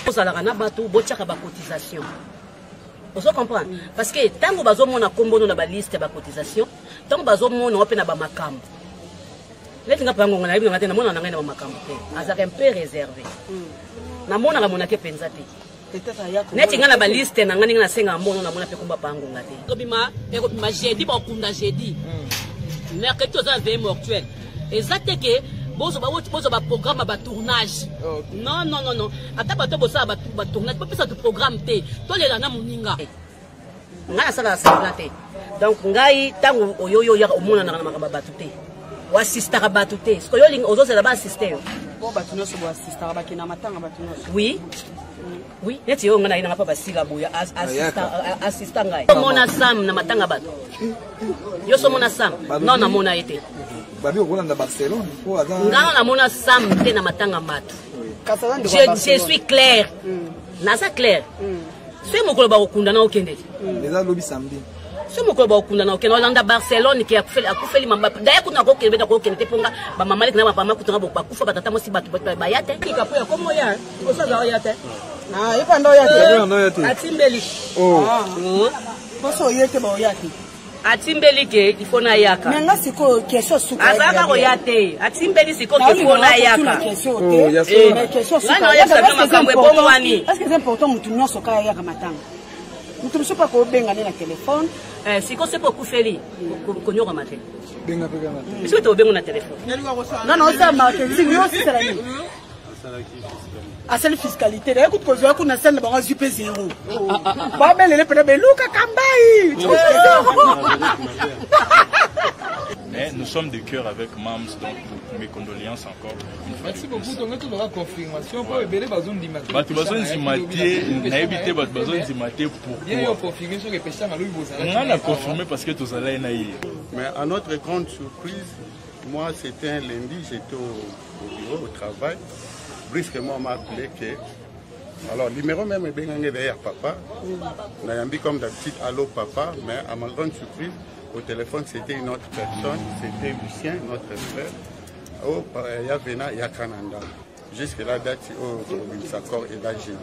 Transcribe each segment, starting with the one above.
Vous allez en abattre, vous avez une cotisation. Vous comprenez? Parce que tant que vous avez une liste de cotisation, tant que vous avez une macam. Les gens qui ont un peu réservé. Na mona la mona ke penza te. Neti ngana ba liste na ngani ngana senga mbono na mona pe kumba pango ngate. Kobima jeudi ba kunda jeudi. Mercredi za veille mortuelle. Exacte que bozo ba programme ba tournage. Non. Ata ba to bosa ba tournage, pas ça de programme te. To le na muninga. Ngana sala sala te. Donc ngai tango oyoyo ya omona na makaba batute. Wa assistera batute. Parce que yo ling ozo sala ba assister. Oui. Oui, neti yo ngana ina pa basila boya assistant ngai. Mona Sam na matanga bato. Yo so mona Sam. Non na mona ete. Babi okolanda Barcelone po aza. Ngana na mona Sam te na matanga bato. Je suis clair. Na ça clair. C'est mokolo ba okunda na okende. Les a lobby samedi. C'est mokolo ba okunda na okende Olanda Barcelone qui a fait mamba. D'ailleurs kuna ko kende ko kende te ponga ba mama na ba mama kutanga ba kufa batata mosi bato ba yate. Kapo ya komo ya. Osaza yate. Ah, il faut yate. Atimbeli. Oh. Poso yete ba yate. Atimbeli ke il faut na yaka. Menga siko question suka. Azaba ko yate. Atimbeli siko ke faut na yaka. Oh, ya so. Mais question suka. Là ya sabi makambo ebongo wani. Est-ce que c'est important mutu nyoso ka yaka matanga? Mutu msopa ko benga na téléphone. Siko c'est pour kufeli. Konyoka mate. Benga pega na. Est-ce que tu benga na téléphone? Non, ça marketing yo c'est ça. À celle fiscalité, là, écoute, quand on a celle de Zup 0. Pas belle, elle est peut-être Luka Kambai. Mais nous sommes de cœur avec Mams, donc mes condoléances encore. Merci beaucoup. Donc, on aura confirmation pour les besoins d'immater. Tu as besoin d'immater, n'a évité besoin d'immater pourquoi. Bien, on confirme sur les pêcheurs à l'ouïe. On a confirmé parce que tout allait naïr. Mais à notre grande surprise, moi, c'était un lundi, j'étais au bureau, au travail. Brusquement, on m'a appelé que. Alors, le numéro même est bien derrière papa. On a dit comme d'habitude, allô papa, mais à ma grande surprise, au téléphone, c'était une autre personne, c'était Lucien, notre frère. Oh, il y a Vena, il y a Kananda. Jusque la date, il s'accorde et là, j'ai dit.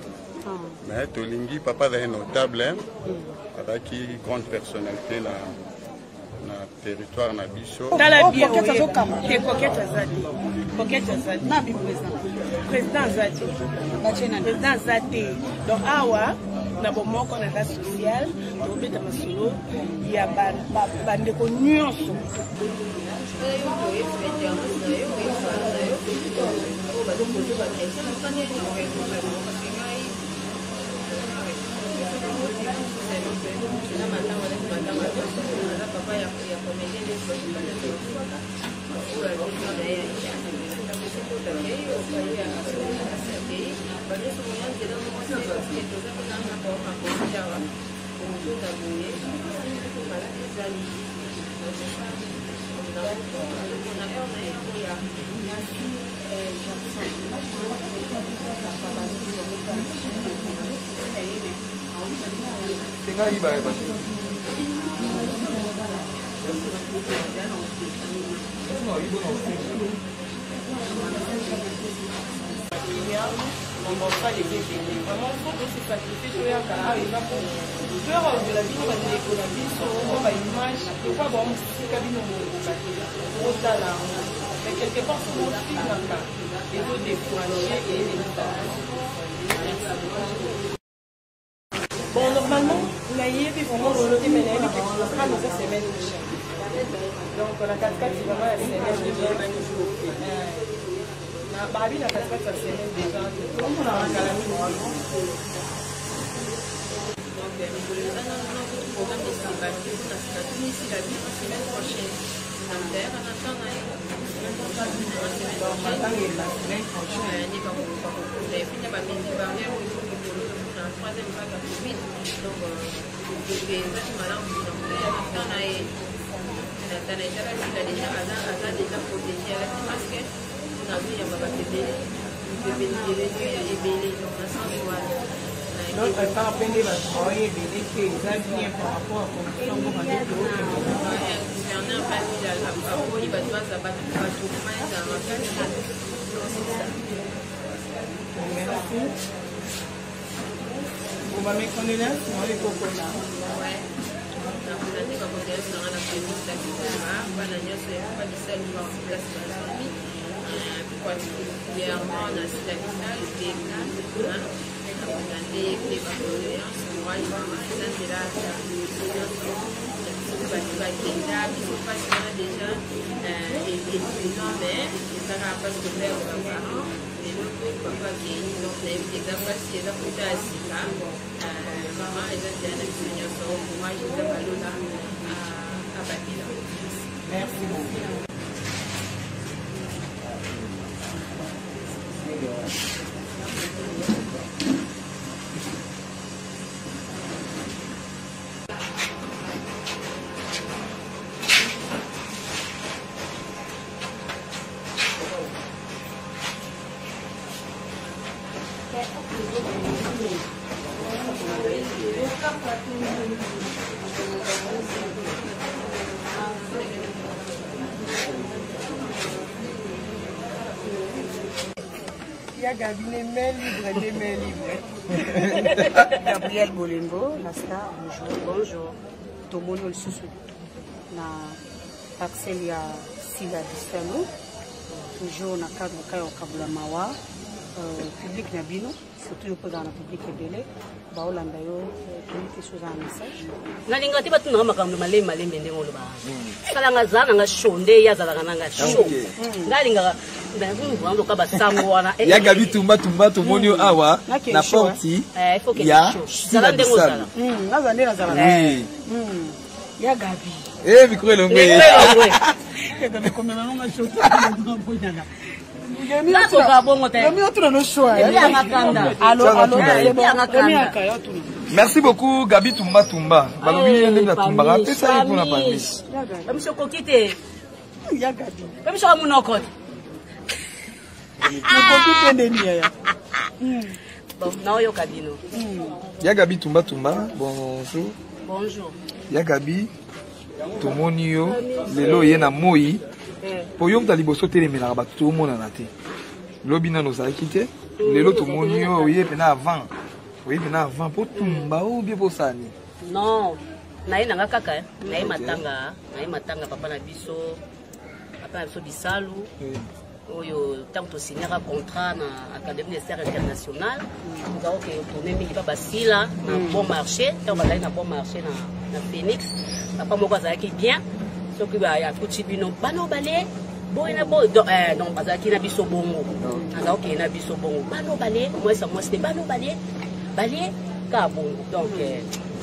Mais Tolingi, papa est notable, avec une grande personnalité là. Na territoire na biso tala bien ke coquette azadi na bi président azadi président azadi donc awa na bomoko na la social to beta masolo ya bande ko nyonso on ne mange pas les bébés. Vraiment, il faut que se sacrifier sur la carrière. Il va pour peur de la vie, on va dire que la vie, on va image. Il faut avoir un petit cabinet au talent. Mais quelque part, c'est mon fils dans le cas. Il faut décourager et les bon, normalement, on a eu vraiment le lot de ménage qui sera dans cette semaine prochaine. Donc, la cascade, c'est vraiment la semaine prochaine. Babi la cascade ça c'est déjà comme on a un calamine normalement donc le programme de Sébastien on a fini ici la vie la semaine prochaine en terre en attendant la semaine prochaine ni pas pour les filles pas bien du barrière où il faut que le troisième vague à Covid donc les malades donc en attendant et déjà déjà protégé avec le masque. Donc, quand on peine va travailler, il va bien par rapport à la condition de la particulièrement dans cette capitale, des cas, les condoléances, courage, de la déjà étudiant, mais ça n'a pas ce que faire aux parents. Et donc, papa qui est donc les capacités de la là, maman, les enseignants sont au courage de la à bâtir. Merci beaucoup. Gabi, les mains libres. Gabriel Bolembo, la star, bonjour. Bonjour. Tomono le sous na parcelle ya Sila Distano, toujours na cadre Kayo Kabula Mawa, public Nabino, surtout dans la public Ebele, Baolanda yo, public chose un message. Nalinga tiba tuna makambo malembe ndenge ngoloba. Kala ngazana nga shonde ya zala nga show. Nalinga Vamos acabar samwana. Ya Gabi tumba tomoni awa na porti. Ya Sila Bisala. Nazandela zala. Ya Gabi. Micro longue. Gabi comme maman show. Merci beaucoup Gabi Tumba. Ya Gabi Tumba, bonjour. Bonjour. Ya Gabi, tomoni yo, lelo ye na moi. Po yo mta liboso telemela ba tout monde na te. Lobi na nos akite, lelo tomoni yo ye pena avant. Oui, pena avant po tumba ou bien po sani. Non, na ina ngakaka, na matanga papa na biso. Papa na biso bisalu. Oyo tanto signera contrat na Académie des Arts Internationales. Nous avons que tourner mingi pa basila na bon marché, tant bazali na bon marché na Phoenix. Papa moko azalaki bien. Soki ba ya kuti bino bano balé. Boina bo non bazalaki na biso bongo. Azalaki na biso bongo. Bano balé, moi c'était bano balé. Balé ka bongo. Donc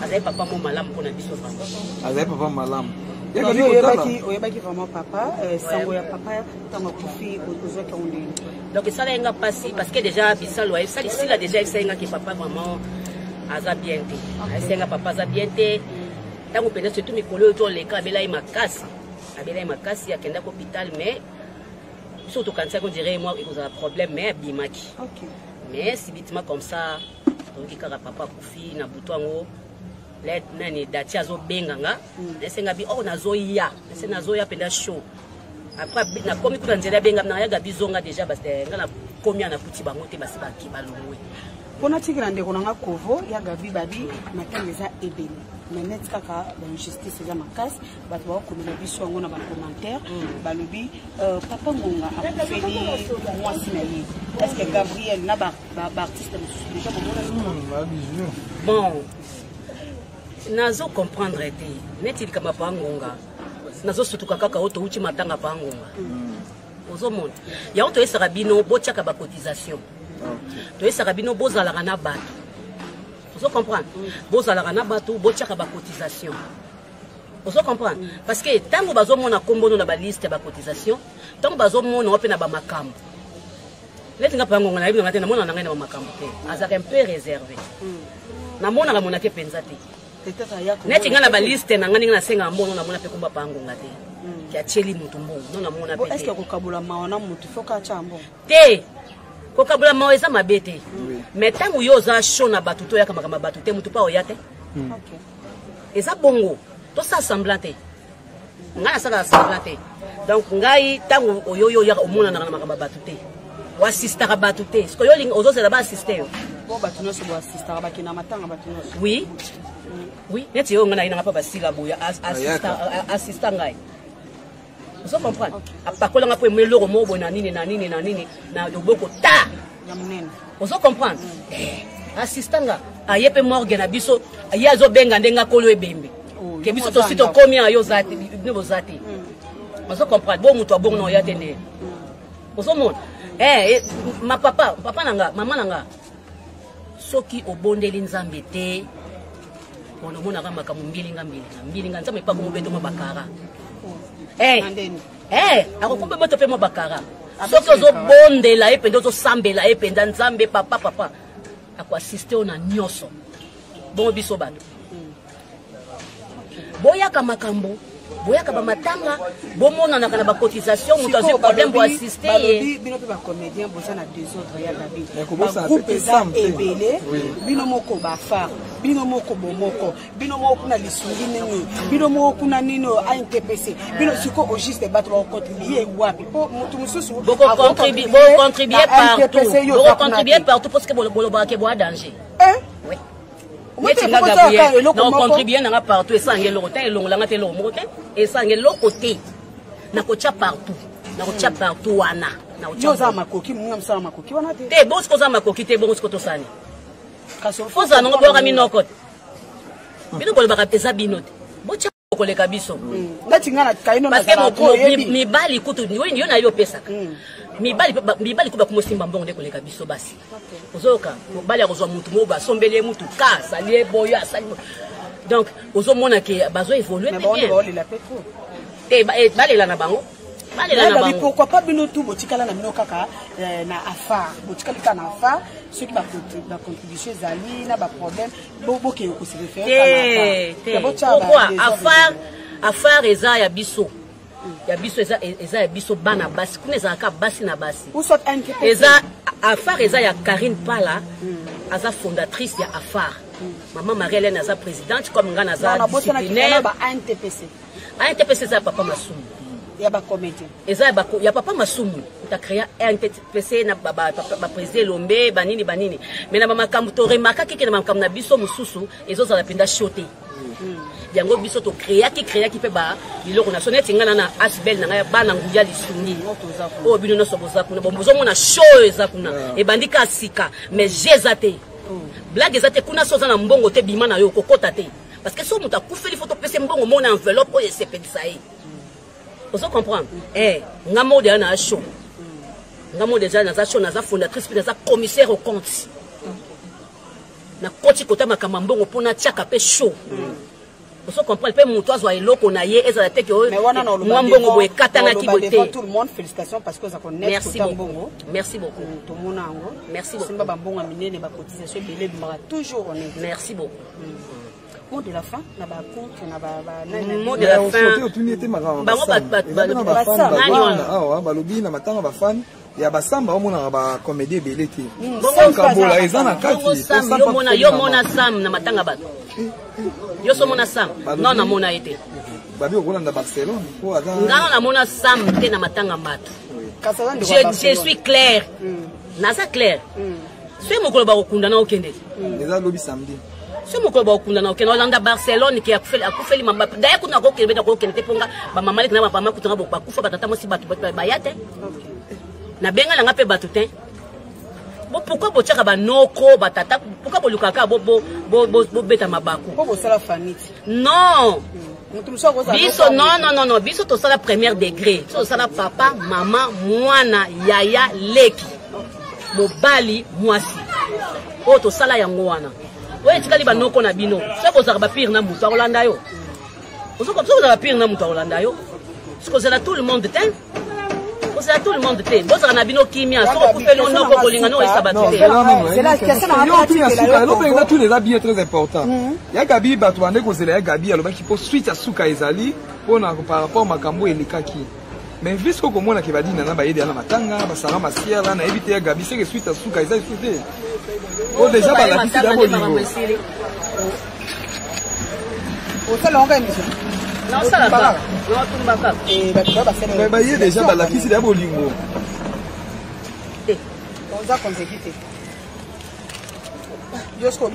azalaki papa mo malamu pona biso vraiment. Azalaki papa malamu. Oyebaki vraiment papa, sango ya papa tango kufi ozoka onde. Donc ça là passé parce que déjà bisalo ça ici là déjà ça que papa vraiment aza bien té. Ça papa aza bien té. Tango pena surtout mikolo to le ka bela makasi. Abela makasi akenda ko hôpital mais surtout quand ça on dirait moi il y a un problème mais bimaki. OK. Mais si bitima comme ça donc kaka papa kufi na butongo let nani dati azo benganga esenga bi o nazoya ese nazoya penda show après na komi kuna nzela benga na ya Gabi zonga déjà parce que ngana komi na puti bango te basi ba kibalongwe pona tikira ndeko nanga kovo ya Gabi babi matangeza ebeni mais net kaka la justice za makasi bato ba ko na biso ngo na ba commentaire balobi papa ngonga akufeli mwasi na ye est-ce que Gabriel na ba artiste déjà bon nazo comprendre te neti kama pangonga nazo sutuka kaka oto uchi matanga pangonga ozo mona ya oto esaka bino botiaka ba cotisation to esaka bino bozalaka na bato ozo comprendre bozalaka na bato botiaka ba cotisation ozo comprendre parce que tango bazo mona kombono na ba liste ba cotisation tango bazo mona ope na ba makambo neti nga pangonga na ibino ngate na mona na ngai na ba makambo te azaka un peu réservé na mona ka mona ke penza te neti nga na ba liste na ngani na senga mbono na mona pe komba pangonga te ki acheli mutu mbongo non na mona pe est-ce que kokabula maona mutu foka chambo te kokabula maona eza mabete mais tangu yo za show na batu to yaka makamba batu te mutu pa oyate OK eza bongo to sa semblant te nga sa semblant te donc ngai tangu oyoyo ya omona na makamba batu te wa sister batu te sko yo ling ozo za ba sister Oui. Oui, net yo ngana ina pas sila boya assistant ngai. Vous comprenez? Apakola nga po meloko mo bona nini na doboko ta. Vous comprenez? Assistant nga ayepe morgue na biso yazo benga ndenga kolo ebembe. Ke biso to sito komi ayo zati nebo zati. Vous comprenez? Bo muto abongo na yatende. Vous mona ma papa nanga mama nanga soki obondeli nzambe te ono mona kama mbilinga nzambe pa ko beto mabakara akokumbe beto pe mabakara soki ozobondela epende ozosambela ependa nzambe papa ako assister ona nyoso bongo biso bato boyaka makambo boyaka ba matanga bomona na kana ba cotisation mutu azo problème bo assister bino pe ba comédien boza na deux autres ya gabi groupe eza ebele bino moko ba far bino moko bomoko bino moko na lisungi nini bino moko na nino a NTPC bino siko au juste bato ba contribuer wapi po mutu mususu boko contribuer partout parce que bolo ba ke bo danger oui. Non, contribuer n'a partout et ça en l'autre et l'on l'a maté l'autre et ça en l'autre côté n'a cocha partout n'a cocha partout wana n'a cocha makoki munga msala makoki wana te bon ce qu'on makoki te bon ce qu'on tosani faut ça non bo rami nokot bino ko le baka pesa binote bo cha ko le kabiso ngati ngana kaino parce que mi bali kutu yo na yo pesa mibali kuba kumosimba mbongo ndeko leka biso basi ozoka mobali akozwa mutu moba sombele mutu ka salie boyo asali donc ozomona ke bazo évoluer bien balela na bango pourquoi pas bino tout botikala na bino kaka na affaire botikala na affaire ceux qui ba contribution zali na ba problème boke ko se référer pourquoi affaire eza ya biso ya biso eza ya biso bana basi kuna eza ka basi na basi eza affaire eza ya Karine Pala aza fondatrice ya affaire maman Marie-Hélène aza présidente comme ngana aza disciplinaire ANTPC eza papa masumu ya ba comédien eza ya papa masumu ta créer ANTPC na ba président Lombe banini mais na makambo to remarka kike na makambo na biso mususu ezo za pinda shoté yango biso to créer qui pe ba biloko na soneti ngana na asbel na bana nguya lisungi o bino no soboza kuna bombozo mona show eza kuna e bandika sika mais jezate blague ezate kuna soza na mbongo te bima na yo kokota te parce que so muta kufeli photo pese mbongo mona enveloppe o sepedisa yi ozo comprendre ngamo de na show ngamo déjà na za show na za fondatrice na za commissaire au compte na koti kota makamba mbongo pona tiaka pe show oso comprendre pe mutu azwa eloko na ye eza te que moi mbongo boye katana ki bote tout le monde félicitations parce que ça connaît merci beaucoup tout le monde ango merci beaucoup simba ba mbongo minene ba cotisation belé bimara toujours honnête merci beaucoup mot de la fin na ba compte na ba mot de la fin tout n'était marrant ba lobi na matanga ba fan ya basamba omona ba comédie belé te bola eza na kati yo mona sam na matanga bato yo so mona sam non na mona été babi okolanda Barcelone po aza ngana na mona sam te na matanga bato je suis clair naza clair c'est mokolo ba kokunda na okende eza lobi samedi c'est mokolo ba kokunda na okende olanda Barcelone ki akufeli mamba d'ailleurs kuna ko kende ko kende te ponga ba mama lek na ba mama kutanga ba kufa batata mosi bato ba yate na benga na ngape bato te bo pourquoi bo tchaka ba noko batata pourquoi bo lukaka bo beta mabako bo sala fanite non biso non biso to sala première degré to sala papa mama mwana yaya leki mobali mwasi o to sala yango wana oye tikali ba noko na bino soko za ba pire na mutu akolanda yo osoko za ba pire na mutu akolanda yo soko za tout le monde te c'est tout le monde te boza na bino kimia so ko felo no ko kolinga no esabatu te c'est la question na tous les habits très important ya gabi bato bande ko zela ya gabi aloba ki po suite asuka ezali pona par rapport makambo elikaki mais vice ko komona ke badina na bayede na matanga basanga masiala na ebite ya gabi c'est que suite asuka ezali suite o déjà bala kisi da bolingo o sala on gagne non ça la pas non tout mbaka mais ba yé déjà bala kisi da bolingo on va conseiller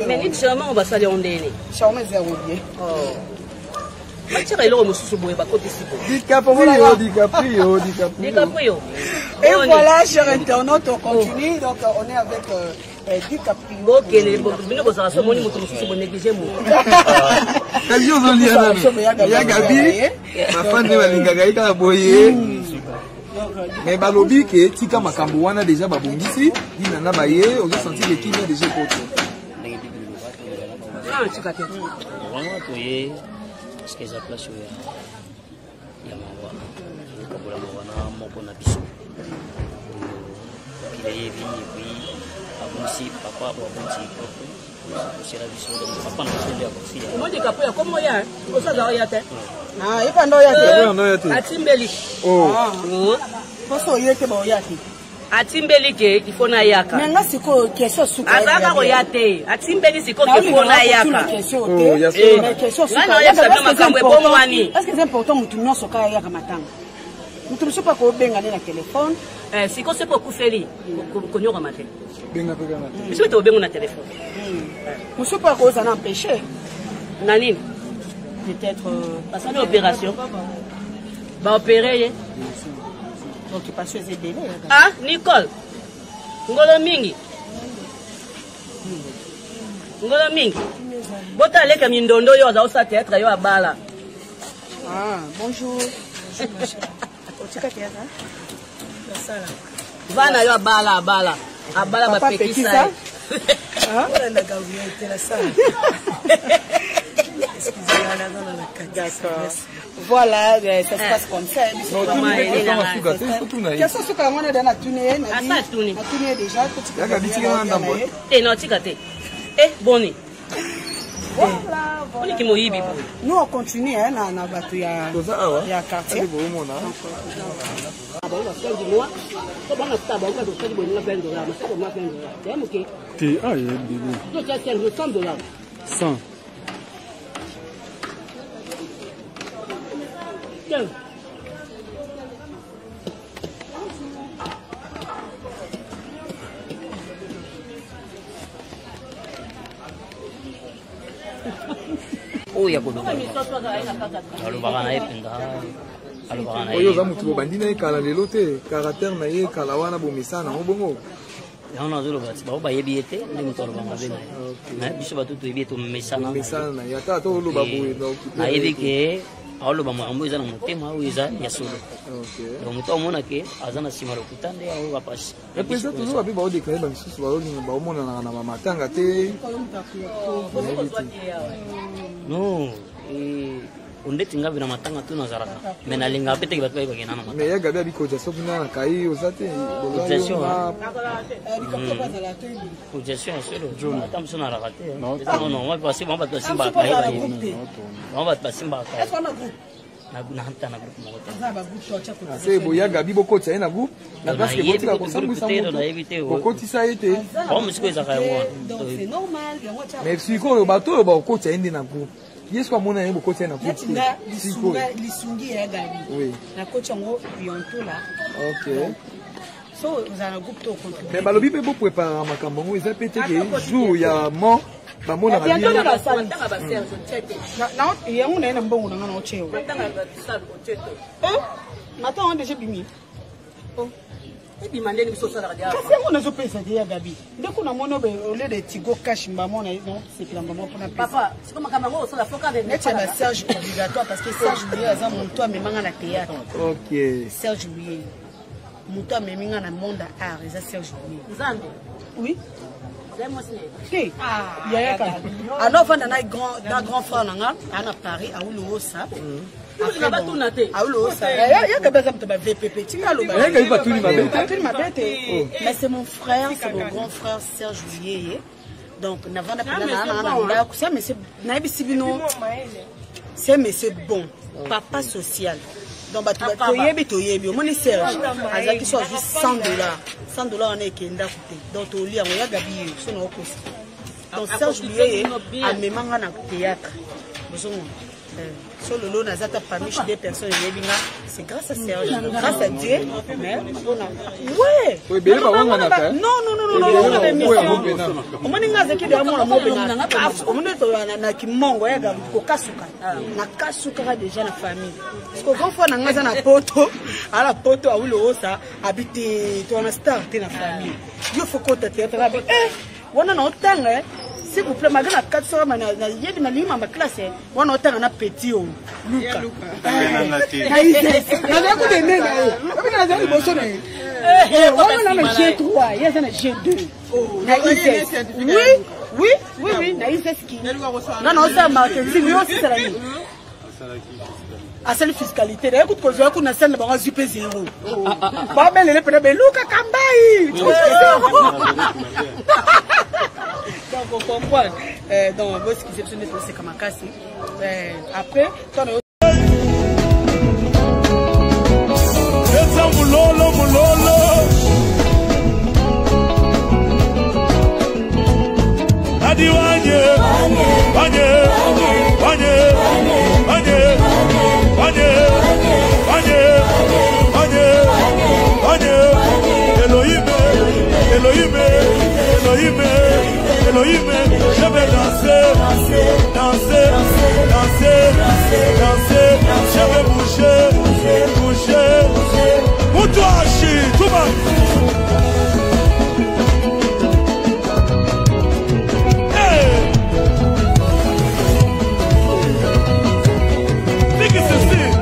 Mais ni chama on va saler on délai. Chama zéro bien. Oh. Matira ilo mususu boye ba côté sipo. DiCaprio. Et voilà, chers internautes, on continue. Donc, on est avec DiCaprio. Ok, les bino ko sa so moni mutu mususu bo négliger mo. Kalio zolia nana. Ya Gabi. Ma fan de balinga gaika boye. Mais balobi ke tika makambo wana déjà babongisi, dina na baye, ozo sentir que qui est déjà contre. Ah, tika te. Vraiment toye ce que ça place ya mawa. Ko bola mawa moko na biso. Kile yebi puis abusi papa abusi c'est la biso papa na sende abusi. Mo DiCaprio comment ya? O sa za ya te. Ah, il pas d'oya te. Atimbeli. Oh. Poso yete ba oya te. Atimbeli ke il faut na yaka. Mais nga siko question suka. Azaka ko ya te. Atimbeli siko ke faut na yaka. Oh, ya mais question suka. Là ya sabe makambo e bon wani. Est-ce que c'est important mutu nyoso ka yaka matanga? Mutu msupa ko benga na téléphone. Siko c'est pour kufeli. Ko nyoka mate. Benga pegana. Biso to benga na téléphone. Msupa ko za na empêcher. Nani? Peut-être parce que l'opération va opérer. donc il passe les délais. Ah, Nicole. Ngolo mingi. Ngolo mingi. Bota leka mindondo yo za osa théâtre yo abala. Ah, bonjour. Vana yo abala. Abala ba pekisa. Ah, voilà, ça se passe comme ça. Qu'est-ce que c'est qu'on a dans la tournée? La tournée déjà. Boni. Nous on continue na batu ya quartier. Oh ya kodo. Alobaka na ependa. Alobaka na. Oyo za mutu bobandi na ekala lelo te, caractère na ye kala wana bomisa na bongo. Yango zolo bati ba yebi ete ndi mutu alobaka bena. Na biso batu to yebi to mesana. Mesana ya ta to lo baboye donc. Na yebi ke aloba mo eza na motema o eza ya solo. OK. Donc mutu omona ke azana sima lokutande au bapasi. Et puis ça toujours abi ba odekale ba misusu ba olinga ba omona na matanga te. No, onde tinga vina matanga tu na zaraka. Mena linga pete ke batwa ibagena na matanga. Mais ya gabi abi koja sokuna na kai osate. Projection. Projection solo. Tam sona rakate. Non, on va passer on va passer ba kai ba. On va passer ba kai. Est-ce qu'on a groupe? Na hanta na groupe mo. C'est boya gabi boko tsa na groupe. Na parce que botika ko sambu sambu. Boko tisa ete. Bon monsieur ko zaka yo. Donc c'est normal. Mais siko yo bato yo ba ko tsa ende na groupe. Yesu amona yebo ko tsa na groupe. Siko lisungi ya gabi. Oui. Na coach ngo bientôt là. OK. So vous avez un groupe to contribuer. Mais balobi pe bo préparer makambo ngo eza pété ke jour ya mo ba mona na bien bien. Na yango na mbongo na ngana ocheo. Attends, on déjà bimi. Oh. Et puis mandé ni sosa la radio. Kasi on a zo pesa dia gabi. Ndeko na mono be ole de tigo cash mbamo na non, c'est que mbamo pour na pesa. Papa, c'est comme quand on la foka de net na Serge obligatoire parce que Serge lui a mon toi mais manga na théâtre. OK. Serge lui. Mon toi mais manga na monde art, ça Serge lui. Zando. Oui. Si. Alors, on a un grand frère à Paris, à Oulouosa. Mais c'est mon frère, c'est mon grand frère Serge Juillet. Donc, c'est monsieur bon, papa social. Donc, mon Serge, il soit juste $100. $100 on est qui donc au lit, on a Gabi, donc Serge Juillet a même un théâtre. Solo l'eau n'a pas famille chez des personnes c'est grâce à Serge, grâce à Dieu. Mais ouais. Oui, bien pas on a fait. Non. On a mission. On m'a dit que des amours amour benga. On est na kimongo ya ga ko kasuka. Na kasuka déjà la famille. Parce que quand fois na ngaza na poto, à la poto a ulo osa habiter to na star te na famille. Yo faut ko tete ta ba wana na otanga s'il vous plaît malgré la 400 na yebi na lima ma classe wana otanga na petit o Luka. Na ize. Na ko de nena. Abi na zali boso na. On a G3, il y a un G2. Oui, na ISESKI. Non, ça marketing, mais aussi ça la vie. À cette fiscalité, écoute, quand je vois scène, on a super zéro. Bah, mais les pédales, Luka Kambai. Donc, on comprend. Donc, ce qui s'est passé, c'est comme un casse. Après, quand on mulolo adi wanye Elohim, je vais danser, je vais bouger. Pour toi, tout va. Hey! Think it's a thing.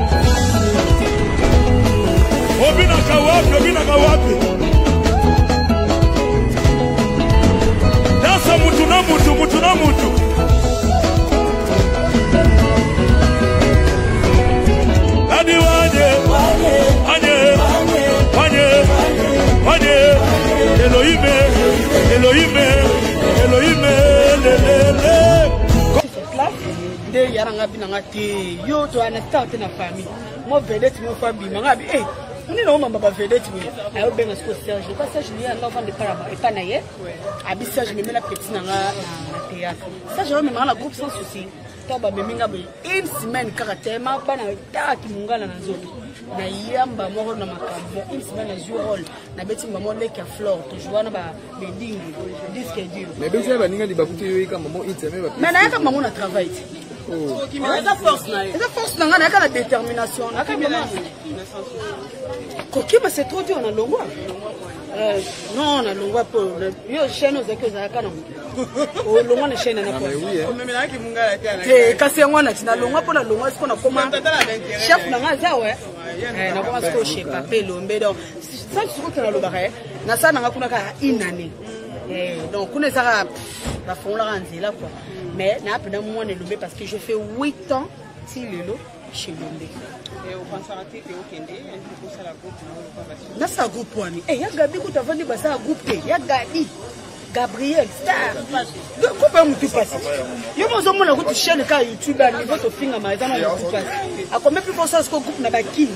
Obina kawapi. Dansa mutu na mutu. Adi wanye, Elohim, lele. De yaranga binanga te yo to anastarte na famille mo vedette mo famille manga bi ni no mama ba vedette mi ayo benga sko Serge pas Serge ni anga vendre para et pas naye abi Serge me la petite nanga na théâtre Serge me manga groupe sans souci to ba me minga bi une semaine caractère ma bana ta ki mungala na zoto na yamba moko na makambo une semaine na jour rôle na beti maman le ka fleur to joana ba bedding disque dur mais beti ba ninga di ba kutu yo ka maman ite me ba mais na ka maman na travail eza force na nga na yaka na détermination naka kokima c'est trop dur na longwa non na longwa po yo chaîne ozaki ozalaka na olongwa na chaîne na te kasi yango na tina longwa mpo na longwa siko na koma chef na nga aza we na koma siko shepa mpe elombe donc sa sikoke nalobaka na sa na nga kuna kaka inane donc kuna ezaka bafongolaka nzela quoi. Mais je suis parce que je fais 8 ans si le lot chez Lombe. Et au Pansarati, tu es au Kende, et tu la groupe. Là, c'est un groupe. Et il y a Gabi qui t'a vendu, c'est un groupe. Il y a Gabi, Gabriel, Star. Comment tu passes? Il y a un groupe de chaîne car YouTube a niveau de film à ma maison. À combien plus pour ça, ce groupe n'a pas qui?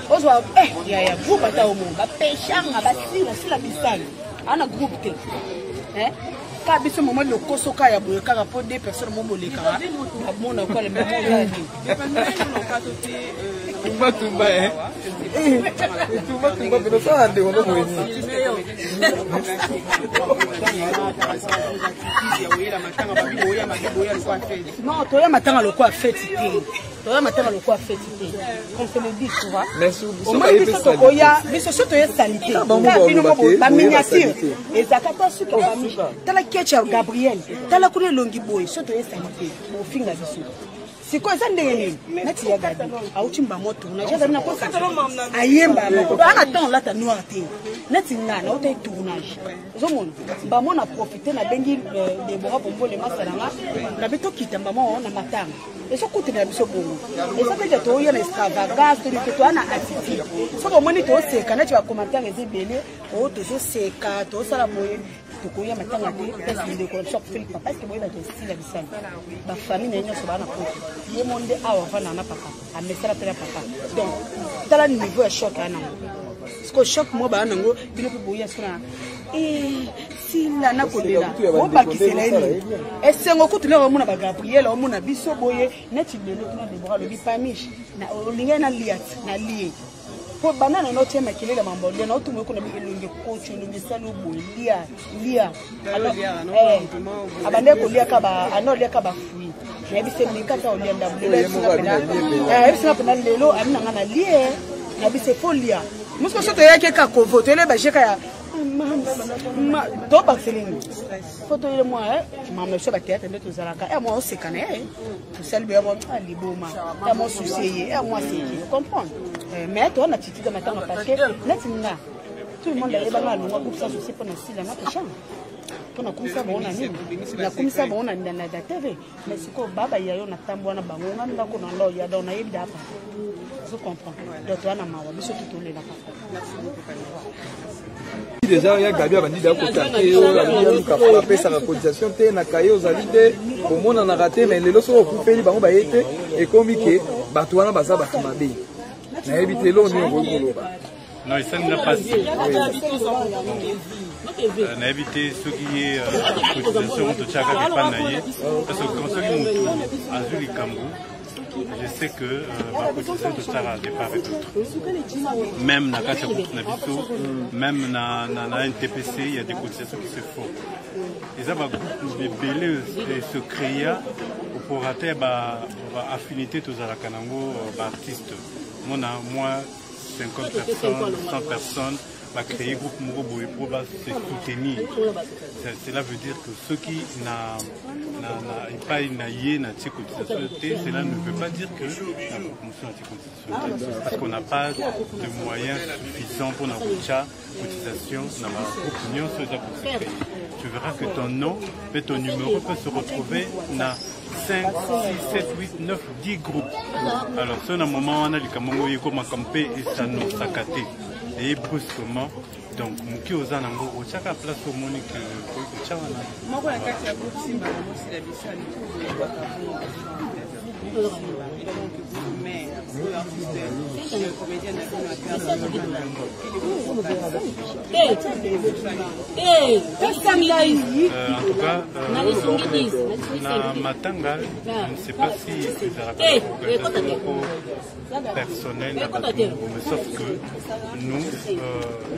On se voit, il y a un groupe à ta au monde. Péchant, à Basile, à la Bissale. Un groupe. Quand il y a un moment de Kosoka, il y a des personnes qui ont été non, tu as matin le quoi fait. Tu as matin le quoi fait. On se le dit, tu vois. Mais il y a des sociétés de sanité. La miniature. Et ça a su que la Ketchup Gabriel, tu as la couleur longue boy, surtout de sanité. Au fin de la vie. C'est quoi ça ndenge nati ya gadi autimba moto na jaza na kosa ayemba na attends là ta noir té nati ngana au tay tournage zomona ba mona profiter na bengi de bora bombo le masalanga na beto kitamba mo na matanga eso kuti na biso bongo eso pe to ya na extravagance to ana attitude so ko moni to seka na ti ba commentaire ezibele o to so seka to sala moye tukuya matanga te pesi de corruption Philippe parce que moi la style la bisani ba famille na nyoso bana ko ye monde awa vana na papa a mesera pela papa donc tala niveau ya choc ana parce que choc mo ba nango bino pe boya sona kotila na kolela obakisela eni esengo kutule omuna ba Gabriel omuna biso boye neti lelo tuna Deborah lobi pamish na olinga na liat na lie po banana no tema kilela mambo leo na utume kuna bilunge kocho lunge salo bolia lia abande kolia kaba anolia kaba fui na bise mnikata olia ndabule sina pena lelo amina ngana lie na bise folia musko soto yake ka kovo tele ba sheka ya to bakselingi photo ile moi mama so ba théâtre ndeto zalaka moi osekana to salbe moi liboma moi soucier moi c'est comprendre mais toi na titida matanga parce que netinga tout le monde est banga longwa pour ça soucier pour na sila na pesha pour na kumisa bona nini na kumisa bona ndana da TV mais siko baba yayo na tambwa na bango nganda ko na lo ya da na yebida hapa je comprends donc toi na mawa biso tutole na papa déjà il y a Gabi abandi da ko taper abandi ka frapper sa cotisation te na kayo zalide au monde en a raté mais lelo so ku feli bango ba yete et comme que bato wana baza bato mabe na ebite lo ni ko koloba non ça n'a pas na évité ce qui est cotisation de chaka qui pas naie parce que quand celui mutu azuli kambu je sais que ma cotisation de chaka n'est pas avec d'autres même na kacha na biso même na NTPC il y a des cotisations qui se font et ça va de belé se créer pour rater ba affinité tous à la kanango artiste moi 50 personnes 100 personnes va créer groupe Morobo pour se soutenir. Cela veut dire que ceux qui n'ont pas une cotisation, cela ne veut pas dire que la promotion anti-cotisation. Parce qu'on n'a pas de moyens suffisants pour notre cotisation dans ma groupe Union Soja Cotisation. Tu verras que ton nom et ton numéro peuvent se retrouver dans 5, 6, 7, 8, 9, 10 groupes. Alors, c'est un moment où on a dit que comme campé et ça nous sacate. Et brusquement, donc, Mouki aux Anango, au Tchaka place au Monique, au Tchaka. En tout cas, Matanga, je ne sais pas si c'est personnel, sauf que nous,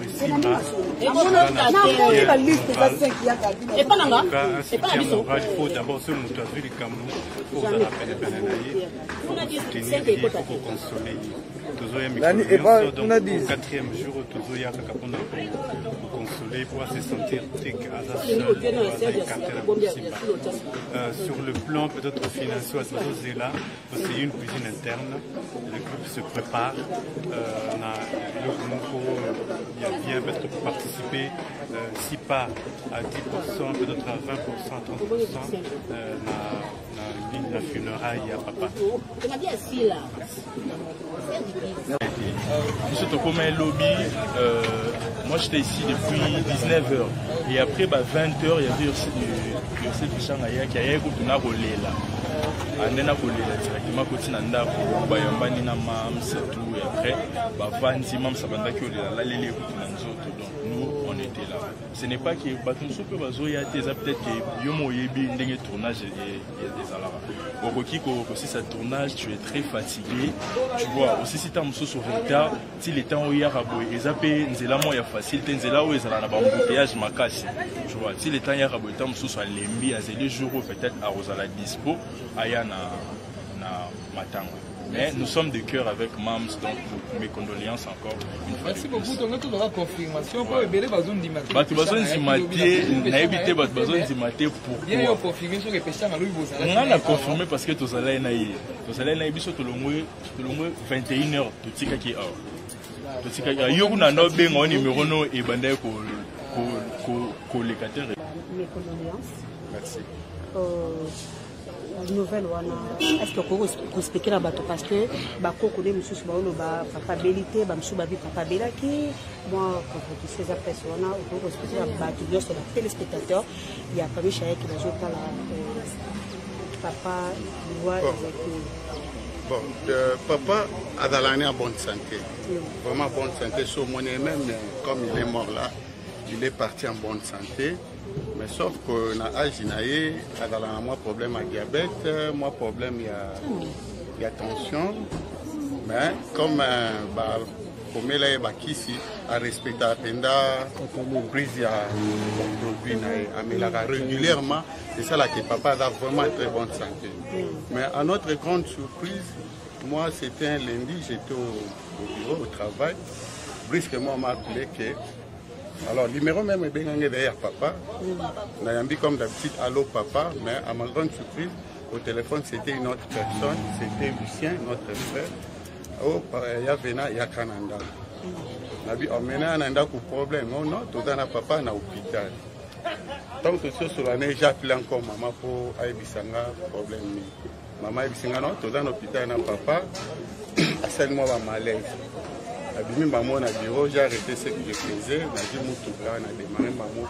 le CIMA, il faut d'abord se montrer les Cameroun pour se rappeler il faut consoler. On a dit 4e jour, toujours il y a pour consoler, pour se sentir sur le plan peut-être financier, c'est une cuisine interne. Le groupe se prépare. Il y a bien peut-être pour participer, si pas à 10%, peut-être à 20%, à 30%, la funéraille à papa. Monsieur Tokoma et Lobby, moi j'étais ici depuis 19h et après 20h il y avait aussi du Shanghai qui a eu un là. Andena kolela directement kotina ndako bayambani na mams tout et après bavandi mams abanda ki olela la lele kotina nzoto donc nous on était là. Ce n'est pas que batunso pe bazoya teza peut-être que yo moyebi ndenge tournage des alara. Okoki ko si ça tournage tu es très fatigué, tu vois aussi si tu as un sur retard, si les temps oya raboy ezape nzela mo ya facile nzela o ezala na bambouteillage makasi. Tu vois si les temps ya raboy tam sur lembi azeli jour peut-être à Rosala dispo aya na matanga. Mais nous sommes de cœur avec Mams, donc mes condoléances encore une fois. Merci beaucoup. Donc, tu auras confirmation pour les besoins d'immater. Tu as besoin d'immater, n'a évité besoin d'immater pour. Bien, on confirme sur les pêcheurs à Louis Bozala. On a confirmé parce que tu as allé naïe. Tu as allé naïe, tu as 21h, tu as qui est hors. Tu as dit, yo na no ben on numéro no et bandé ko locataire. Mes condoléances. Merci. Nouvelle wana est-ce que vous expliquer la bateau parce que bako connaît monsieur Subaolo ba papa belité ba monsieur ba papa belaki moi quand tu sais après wana vous expliquer la bateau sur la téléspectateur il y a pas mis Chaye qui va jouer par la papa voit bon papa a en bonne santé vraiment bonne santé sur mon même comme il est mort là il est parti en bonne santé. Mais sauf que na âge naé, moi problème à diabète, moi problème il y a tension. Mais comme comme là ici à respecter la prise de produit régulièrement, c'est ça là que papa a vraiment très bonne santé. Mais à notre grande surprise, moi c'était un lundi, j'étais au bureau, au travail. Brusquement on m'a appelé que alors, le numéro même est bien derrière papa. On a dit comme d'habitude, allô papa, mais à ma grande surprise, au téléphone c'était une autre personne, c'était Lucien, notre frère. Oh, il y a Vena, il y a Kananda. On a dit, oh, maintenant, on a un problème. Oh non, tout dans papa, on a l'hôpital. Donc, sur l'année, j'ai appelé encore maman pour Aïbisanga, problème. Maman Aïbisanga, non, tout dans l'hôpital, on a papa, seulement un malaise. Abimi maman na bureau, j'ai arrêté ce que je faisais, na dit mutuka na démarré maman.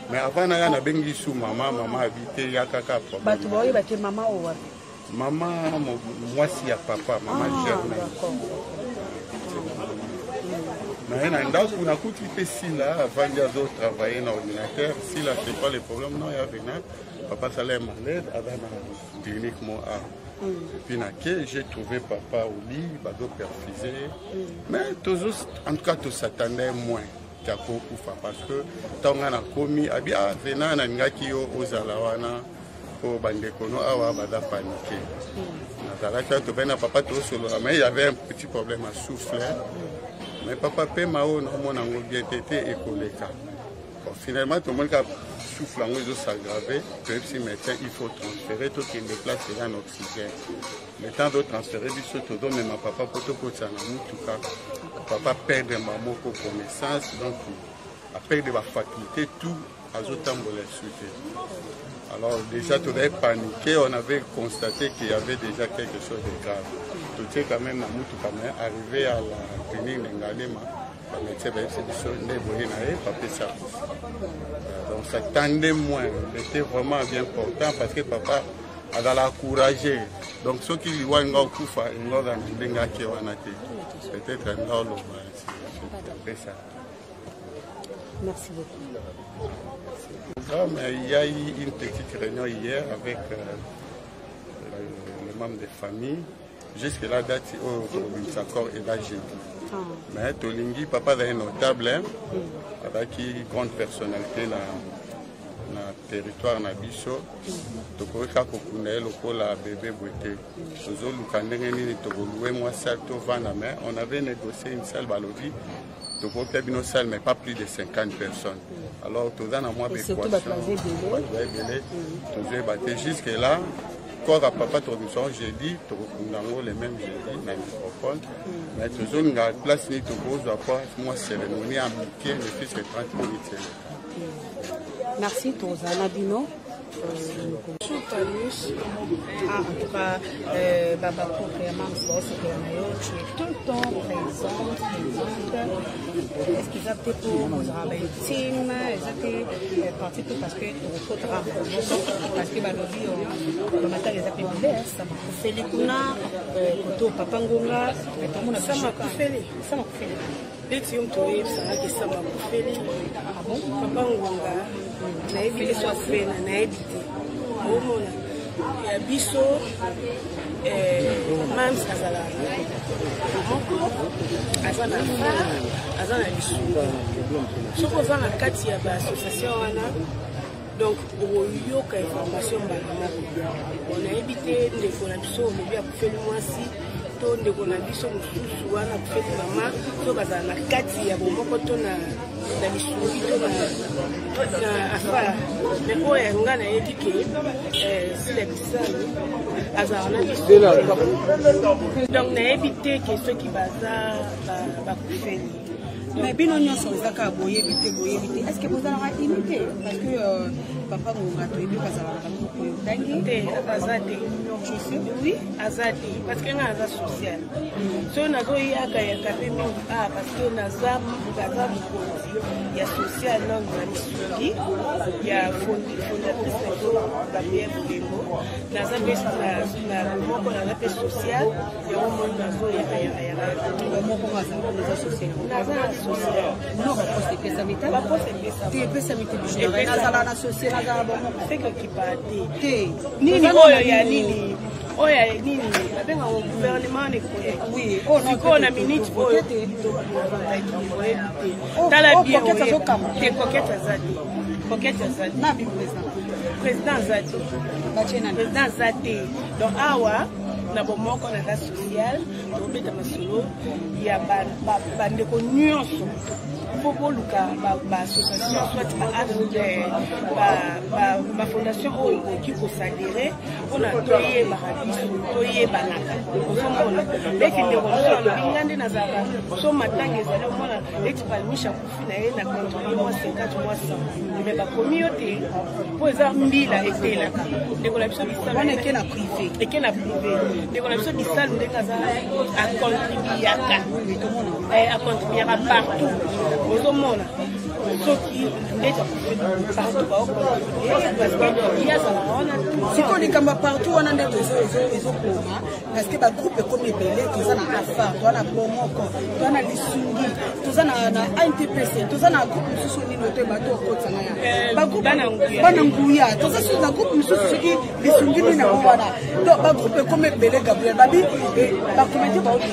Mais avant na na bengi sous maman habité ya kaka problème. Ba tu boye ba te maman o wa. Maman moi si ya papa, maman jeune. Mais na ndako na kuti pe si là avant de travailler dans l'ordinateur, si là c'est pas le problème non ya venir. Papa ça l'air malade avant na clinique mo a. Puis j'ai trouvé papa au lit, il perfusé. Mais toujours, en tout cas, tout s'attendait moins qu'à Koufa. Parce que tant qu'on a commis, venant à Ngaki aux Alawana, au Bandekono, à Bada paniqué. Papa mais il y avait un petit problème à souffler. Mais papa Pemao, non, mon bien été écolé. Finalement, tout le monde a soufflé, ils ont s'aggravé. Même si maintenant il faut transférer, tout qui déplace en oxygène. Le temps de transférer, du saut, tout mais ma papa, pour tout ça, tout cas, papa perd maman pour connaissance, donc à perdre ma faculté, tout à autant de la suite. Alors déjà, tout avait paniqué, on avait constaté qu'il y avait déjà quelque chose de grave. Tout est quand même, arrivé à la clinique d'Ngalema. Donc ça tendait moins, c'était vraiment bien important parce que papa a encouragé. Donc ceux qui voient un gars Koufa, un gars qui est peut-être un gars c'est ça. Merci beaucoup. Il y a eu une petite réunion hier avec les membres des familles. Jusque la date où on s'accorde et là jeudi. Mais Tolingi, papa est notable, avec une grande personnalité dans le territoire Nabiso. Tokoka Kokune, Lokola, bébé Bouete. On avait négocié une salle Balodi. Tokoka une salle, mais pas plus de 50 personnes. Alors, tout dans moi, jusque là. Quand papa j'ai dit, les mêmes jeudi, dans le microphone, mais toujours une place, ni tout moi cérémonie amitié, depuis ces 30 minutes. Merci, Tozana Dino. En tout cas, Babako, vraiment, tu es tout le temps présente. Est-ce qu'ils ont été pour vous ramener team? Ils étaient partis parce que tu faudras parce que le matin, ils appellent ça m'a fait les kuna, papa Ngonga, ça m'a fait les tiens, tu es ça m'a fait les papa Ngonga. Na evile soit fait na edité omona ya biso même azala azana biso soko za na kati ya ba association wana donc oyoka information banana on a évité ndeko na biso lobi akufeli mwasi to ndeko na biso mosusu wana akufeli mama to bazala na kati ya bomoko to na bisouki to na affaire mais oyo nga nayebi ke sila bisani azala na biso donc nayebi te ke soki baza bakufeli. Mais bien on nyonso ezaka boyebi te est-ce que vous allez imiter parce que papa Ngonga to ebi bazala na ko tangi te azate oui azate parce que na za social so na go yaka ya kape mingi parce que na za mugaza mukonzi ya social na Nzali Suki ya fondatrice na Gabriel Bulembo naza pe na moko naza pe social ya omoni nazo ya moko naza social non ba poste pesa mita ba poste pesa mita naza na social naza ba moko feke kipate te nini oyo ya nini oya nini abenga au gouvernement ne koye oui on a minute oyo te tala bien te koketa zati na bi président zati donc awa na bomoko na la social to beta masolo ya ba ndeko nyonso pour luka ba association soit ba fondation qui peut s'adhérer on a toyé ba rabiso toyé banaka ozomona leki ndeko solo bingande na zaka so matange ezali omona leki palmisha kufina ye na contrôler moi 50 mois sans mais ba communauté po eza mbila etelaka ndeko la biso bisala on est na privé et que na privé ndeko la biso bisala ndenga za a contribuer partout ozomona soki ndeta siko likamba partout wana nde ezokoma parce que bagroupe ekomi ebele toza na afar toza na bomoko toza na lisungi toza na ANTPC toza na groupe mosusu nini oto bato okotisanga ya bana nguya toza sur na groupe mosusu soki lisungi nini yango wana to bagroupe ekomi ebele Gabriel babi bakomedi baobi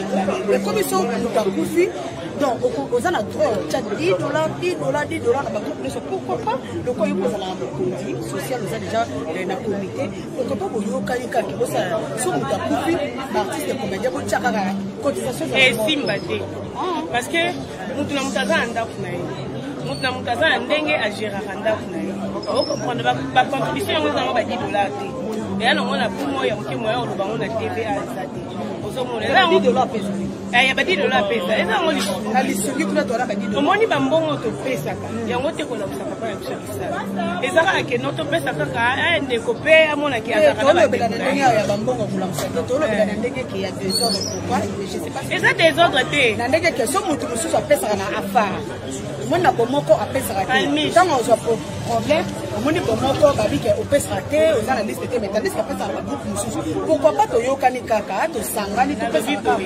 ekomi so bakufi donc aux ana droit chat $10 na bagroupe ne pourquoi pas le quoi il pose la produit social nous a déjà na comité pourquoi pas boyo kalika ki bosa so muta kufi artiste comédien bo chaka cotisation et simbate parce que mutu na mutaza anda kunaye mutu na mutaza ndenge agera anda kunaye o comprendre ba contribution yango za ba $10 te et alors on a pour moi ya mukimo ya oloba on a TVA azate ozomona là $10 pesa ya ba $10 pesa eza ngoli alisungi kuna to na ba $10 omoni ba mbongo to pesa ka yango te kola kusaka pa ya kusaka ezaka ke noto pesa kaka ende ko pe amona ki azaka to lo bela ndenge ya ba mbongo kula kusaka to lo bela ndenge ki ya désordre pourquoi je sais pas eza désordre te na ndenge ke so mutu mususu apesa na affaire mona bomoko apesa te tango zo problème omoni bomoko babike opesa te oza na liste te mais tandis que apesa na groupe mususu pourquoi pas to yokani kaka to sangani to pesa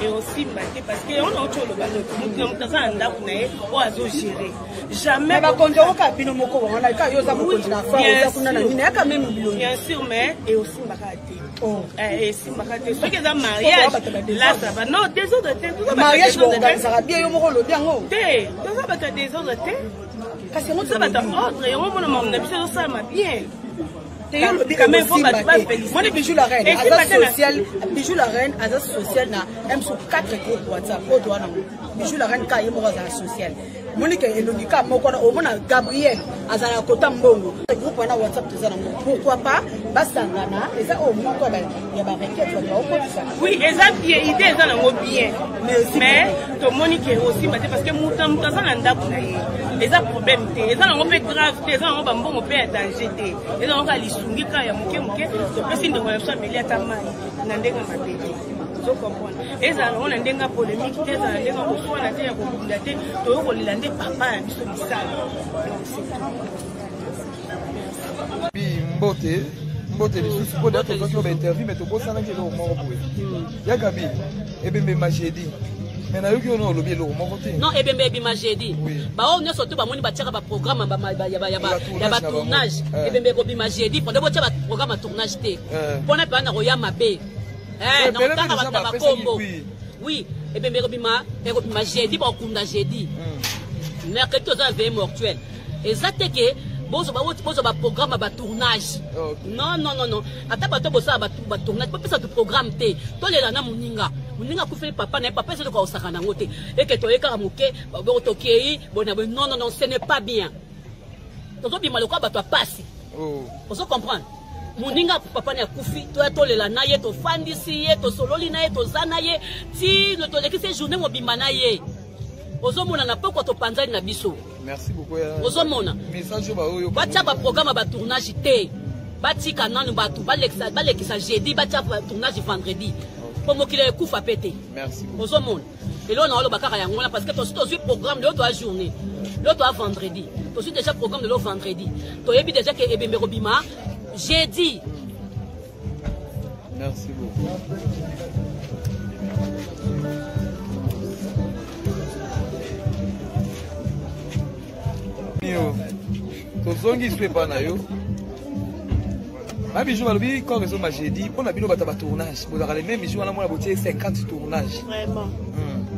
et aussi parce que on a autre le ballon nous mutaza ndaku na ye o azo gérer jamais ba konzo ka bino moko wana ka yoza moko na fa oza kuna na nini aka même biloni bien sûr mais et aussi mbakate et si mbakate ce que dans mariage là ça va non des autres temps mariage bon ça va bien yo moko lo bien ngo te ça va te des autres temps parce que ça va te ordre et on mon na biso ça ma bien quand même faut moi bijou la reine social bijou la reine azas social na même sur 4 groupes WhatsApp o doit na bijou la reine ka yemo za social Monique elongika moko na omona Gabriel azala kota mbongo groupe na WhatsApp tozana pourquoi pas basangana eza o moko ba ya ba requête ba okotisa oui eza bien idée eza na ngo bien mais to Monique aussi parce que muta za na ndaku na ye eza problème te eza na ngo pe grave te eza ngo ba mbongo pe danger te eza ngo alisungika ya muke to pesi ndeko ya famille atamai na ndenga mabete zo comprendre eza on a ndenga polémique te eza ndenga ko swana te ya ko bunda te to yo ko lilande papa ya biso misala bi mbote lisusu po da to zo ba interview mais to bosana ke lo moko boye ya gabi ebembe majedi mais na yoki ono lobi lo moko te non ebembe ebima jeudi ba on nyoso to ba moni ba tiaka ba programme ba tournage ebembe ko bima jeudi pendant bo tia ba programme tournage te pona pa na roya mabe non kaka ba ba kombo oui ebembe ko bima jeudi ba kunda jeudi na que to za VM actuel exacte que bozo ba programme ba tournage non ata ba to bosa ba tournage pas ça de programme te to le na muninga ku fait papa na papa c'est le ko osaka na ngote et que to eka muke ba to kei bona non ce n'est pas bien to bi maloko ba to passe on se comprendre muninga papa na kufi to le na ye to fandisi ye to sololi na ye to zana ye ti le to lekise journée mo bimana ye ozomona na poko to panzali na biso. Merci beaucoup. Ozomona. Message ba oyo. Batia ba programme ba tournage te. Batika nanu batu balekisa jeudi batia tournage vendredi. Pour kile kufa pété. Merci. Ozomona. Et là on a le bakara yango parce que to suit programme de toute la journée. l'autre à vendredi. Tu suis déjà programme de l'autre vendredi. Tu as déjà que Ebembe Robima jeudi. Merci beaucoup. Tozongi swe pa na yo. Ma bijou balobi quand raison ma j'ai dit pour la bino bata ba tournage. Vous avez les mêmes bijoux là moi la beauté 50 tournages. Vraiment.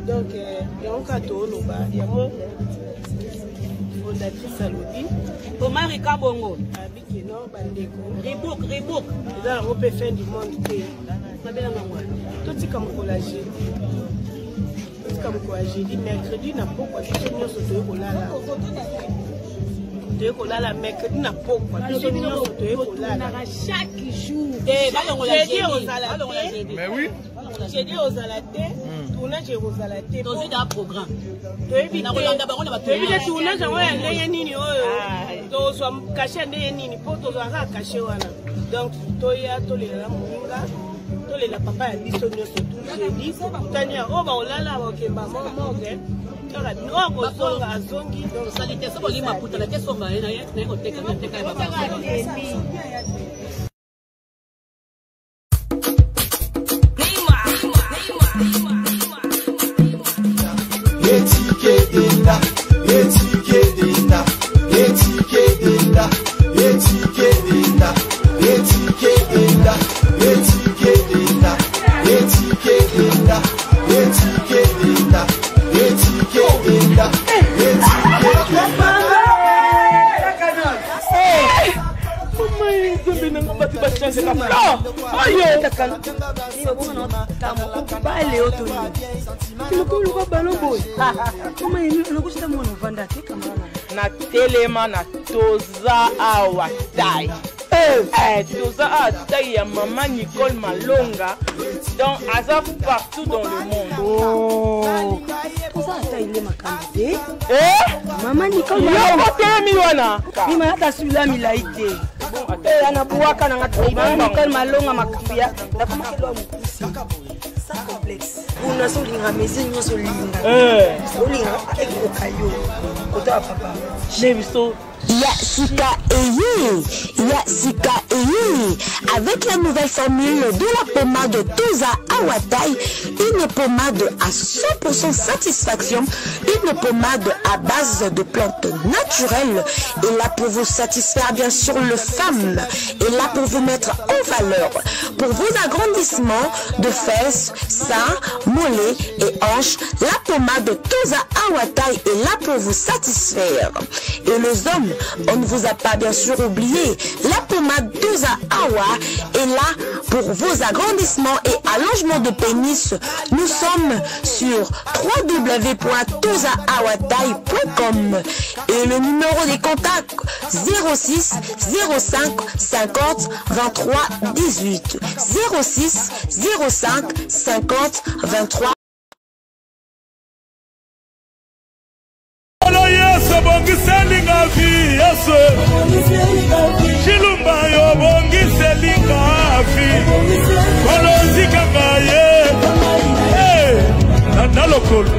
Donc il y a un cadeau là-bas, il y a mon fondatrice Alobi. Thomas Ricabongo. Abiki non bandeko. Rebook. Dans la fin du monde té. Na bela na moi. Tout comme collage. Comme quoi j'ai dit mercredi na pourquoi je suis venu sur le kolala. Kolala mercredi na pourquoi je suis venu sur le kolala chaque jour. J'ai dit aux alatés. Mais oui. J'ai dit aux alatés, tournage aux alatés. Dans un programme. Tu na kolanda bango na ba tournage yango ya ndenge nini oyo. To so cacher ndenge nini po to za cacher wana. Donc toya tolela munga. La papa a dit son j'ai dit Tania on va olala wakemba momoge tora noko songa azongi donc salite so bolima puta la teso ba na ye ko teka baba na telema na toza awatai toza awatai ya maman Nicole Malonga donc aza partout dans le monde. Toza awatai ile makambe maman Nicole Malonga telemi wana mima hata sula milaite anabuaka na ngati Nicole Malonga makambia ndakoma kelwa mkusi complexe. Una solinga mezi nyoso linga. Solinga ekokayo. Kota papa. Neviso. Yasika Eye. Avec la nouvelle formule de la pommade Toza Awatai, une pommade à 100% satisfaction, une pommade à base de plantes naturelles, et là pour vous satisfaire bien sûr le femme, et là pour vous mettre en valeur, pour vos agrandissements de fesses, seins, mollets et hanches, la pommade Toza Awatai est là pour vous satisfaire. Et les hommes, on ne vous a pas bien sûr oublié, la pommade Toza Awa est là pour vos agrandissements et allongements de pénis. Nous sommes sur www.tozaawatai.com et le numéro des contacts 06 05 50 23 18 06 05 50 23. Bongiselinga vi yeso Chilumba yo bongiselinga vi Kolozika ngaye Nandalokolo